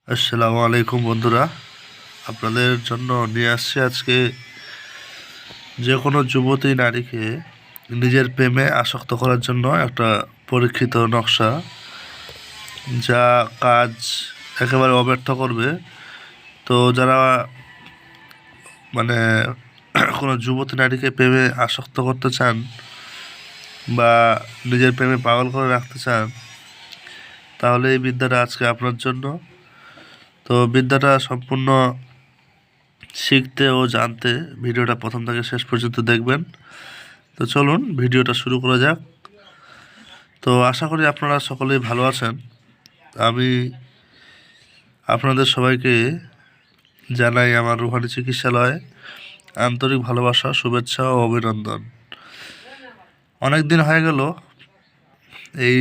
আসসালামু আলাইকুম বন্ধুরা, আপনাদের জন্য নিয়ে আসছি আজকে যে কোনো যুবতী নারীকে নিজের প্রেমে আসক্ত করার জন্য একটা পরীক্ষিত নকশা, যা কাজ একেবারে অব্যর্থ করবে। তো যারা মানে কোনো যুবতী নারীকে প্রেমে আসক্ত করতে চান বা নিজের প্রেমে পাগল করে রাখতে চান, তাহলে এই বিদ্যাটা আজকে আপনার জন্য। তো বিদ্যাটা সম্পূর্ণ শিখতে ও জানতে ভিডিওটা প্রথম থেকে শেষ পর্যন্ত দেখবেন। তো চলুন ভিডিওটা শুরু করা যাক। তো আশা করি আপনারা সকলেই ভালো আছেন। আমি আপনাদের সবাইকে জানাই আমার রুহানি চিকিৎসালয়ে আন্তরিক ভালোবাসা, শুভেচ্ছা ও অভিনন্দন। অনেক দিন হয়ে গেল এই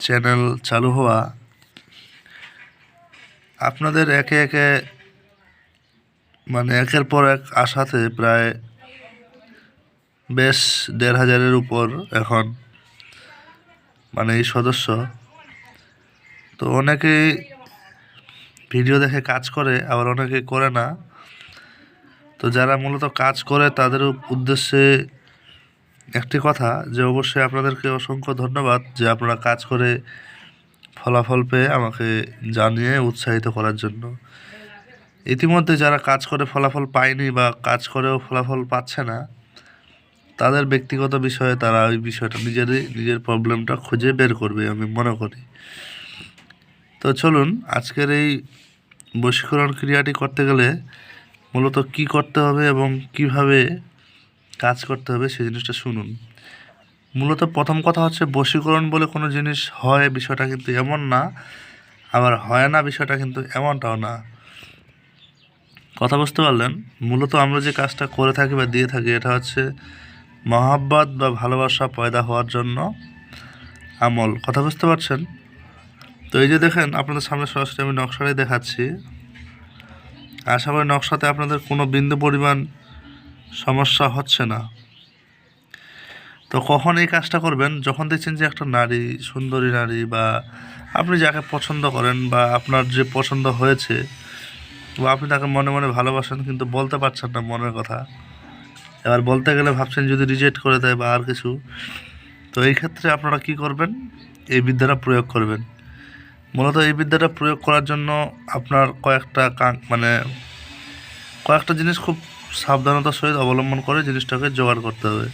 চ্যানেল চালু হওয়া। আপনাদের একে একে একের পর এক আসাতে প্রায় বেশ ১,৫০০-এর উপর এখন এই সদস্য। তো অনেকেই ভিডিও দেখে কাজ করে, আবার অনেকে করে না। তো যারা মূলত কাজ করে তাদের উদ্দেশ্যে একটি কথা, যে অবশ্যই আপনাদেরকে অসংখ্য ধন্যবাদ যে আপনারা কাজ করে ফলাফল পেয়ে আমাকে জানিয়ে উৎসাহিত করার জন্য। ইতিমধ্যে যারা কাজ করে ফলাফল পায়নি বা কাজ করেও ফলাফল পাচ্ছে না, তাদের ব্যক্তিগত বিষয়ে তারা ওই বিষয়টা নিজের প্রবলেমটা খুঁজে বের করবে আমি মনে করি। তো চলুন আজকের এই বশীকরণ ক্রিয়াটি করতে গেলে মূলত কি করতে হবে এবং কিভাবে কাজ করতে হবে সেই জিনিসটা শুনুন। মূলত প্রথম কথা হচ্ছে, বশীকরণ বলে কোনো জিনিস হয় বিষয়টা কিন্তু এমন না, আবার হয় না বিষয়টা কিন্তু এমনটাও না। কথা বুঝতে পারলেন? মূলত আমরা যে কাজটা করে থাকি বা দিয়ে থাকি, এটা হচ্ছে মহাব্বত বা ভালোবাসা পয়দা হওয়ার জন্য আমল। কথা বুঝতে পারছেন? তো এই যে দেখেন, আপনাদের সামনে সরাসরি আমি নকশাটাই দেখাচ্ছি। আশা করি নকশাতে আপনাদের কোনো বিন্দু পরিমাণ সমস্যা হচ্ছে না। তো কখন এই কাজটা করবেন? যখন দেখছেন যে একটা নারী, সুন্দরী নারী, বা আপনি যাকে পছন্দ করেন বা আপনার যে পছন্দ হয়েছে, বা আপনি তাকে মনে মনে ভালোবাসেন কিন্তু বলতে পারছেন না মনের কথা। এবার বলতে গেলে ভাবছেন যদি রিজেক্ট করে দেয় বা আর কিছু। তো এই ক্ষেত্রে আপনারা কি করবেন? এই বিদ্যাটা প্রয়োগ করবেন। মূলত এই বিদ্যাটা প্রয়োগ করার জন্য আপনার কয়েকটা জিনিস খুব সাবধানতার সহিত অবলম্বন করে জিনিসটাকে জোগাড় করতে হবে।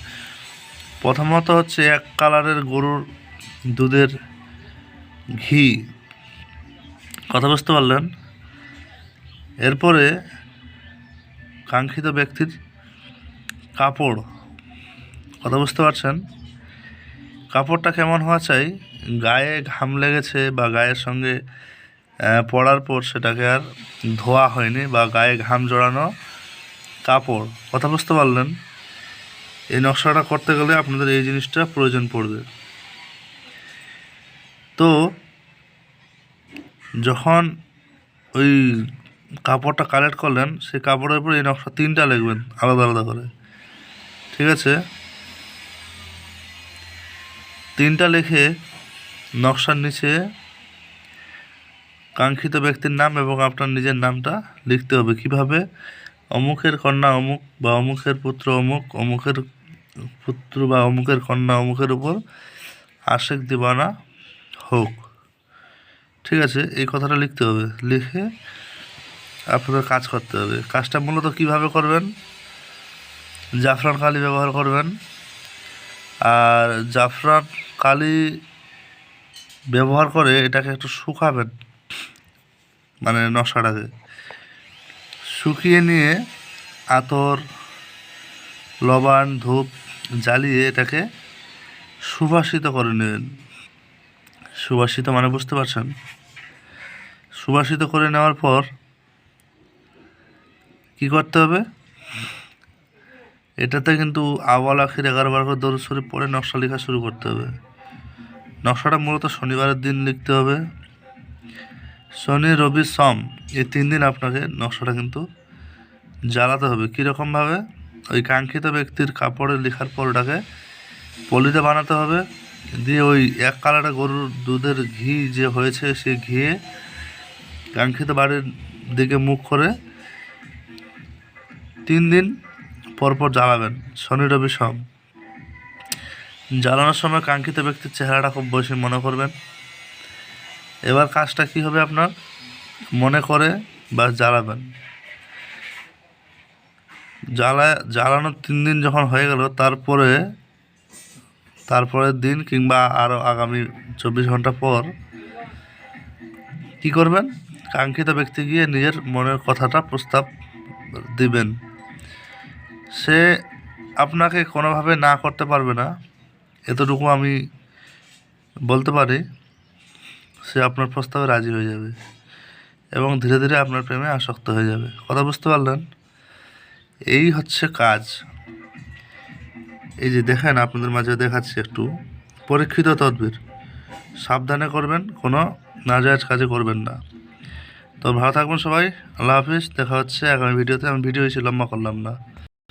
প্রথমত হচ্ছে 1 কালারের গরুর দুধের ঘি। কথা বুঝতে পারলেন? এরপরে কাঙ্ক্ষিত ব্যক্তির কাপড়। কথা বুঝতে পারছেন? কাপড়টা কেমন হওয়া চাই? গায়ে ঘাম লেগেছে বা গায়ের সঙ্গে পড়ার পর সেটাকে আর ধোয়া হয়নি, বা গায়ে ঘাম জড়ানো কাপড়। কথা বুঝতে পারলেন? এই নকশাটা করতে গেলে আপনাদের এই জিনিসটা প্রয়োজন পড়বে। তো যখন ওই কাপড়টা কালেক্ট করলেন, সেই কাপড়ের উপর এই নকশা 3টা লিখবেন আলাদা আলাদা করে। ঠিক আছে? 3টা লিখে নকশার নিচে কাঙ্ক্ষিত ব্যক্তির নাম এবং আপনার নিজের নামটা লিখতে হবে। কিভাবে? অমুকের কন্যা অমুক, বা অমুকের পুত্র অমুক, অমুকের পুত্র বা অমুকের কন্যা অমুকের উপর আশিক দিওয়ানা হোক। ঠিক আছে? এই কথাটা লিখতে হবে। লিখে আপনাদের কাজ করতে হবে। কাজটা মূলত কিভাবে করবেন? জাফরান কালি ব্যবহার করবেন। আর জাফরান কালি ব্যবহার করে এটাকে একটু শুকাবেন, নকশাটাকে শুকিয়ে নিয়ে আতর, লবণ, ধূপ জ্বালিয়ে এটাকে সুবাসিত করে নেবেন। সুবাসিত বুঝতে পারছেন? সুবাসিত করে নেওয়ার পর কি করতে হবে? এটাতে কিন্তু আওয়াল আখির 11 বার করে দরুদ শরীফ পড়ে নকশা লেখা শুরু করতে হবে। নকশাটা মূলত শনিবারের দিন লিখতে হবে। শনি, রবি, সোম এই 3 দিন আপনাকে নকশাটা কিন্তু জ্বালাতে হবে। কীরকমভাবে? ওই কাঙ্ক্ষিত ব্যক্তির কাপড়ে লেখার পর ওটাকে পলিতে বানাতে হবে, দিয়ে ওই 1 কালারের গরুর দুধের ঘি যে হয়েছে সেই ঘিয়ে কাঙ্ক্ষিত বাড়ির দিকে মুখ করে 3 দিন পরপর জ্বালাবেন, শনি রবি সোম। জ্বালানোর সময় কাঙ্ক্ষিত ব্যক্তির চেহারাটা খুব বেশি মনে করবেন। এবার কাজটা কি হবে, আপনার মনে করে বা জ্বালাবেন। জ্বালানোর 3 দিন যখন হয়ে গেল, তারপরের দিন কিংবা আরও আগামী 24 ঘন্টা পর কি করবেন, কাঙ্ক্ষিত ব্যক্তি গিয়ে নিজের মনের কথাটা প্রস্তাব দিবেন। সে আপনাকে কোনোভাবে না করতে পারবে না, এতটুকু আমি বলতে পারি। সে আপনার প্রস্তাবে রাজি হয়ে যাবে এবং ধীরে ধীরে আপনার প্রেমে আসক্ত হয়ে যাবে। কথা বুঝতে পারলেন? এই হচ্ছে কাজ। এই যে দেখেন, আপনাদের মাঝে দেখাচ্ছি একটু পরীক্ষিত তদবির। সাবধানে করবেন, কোনো নাজায়েজ কাজে করবেন না। তো ভালো থাকবেন সবাই। আল্লাহ হাফিজ। দেখা হচ্ছে আগামী ভিডিওতে। আমি ভিডিও বেশি লম্বা করলাম না।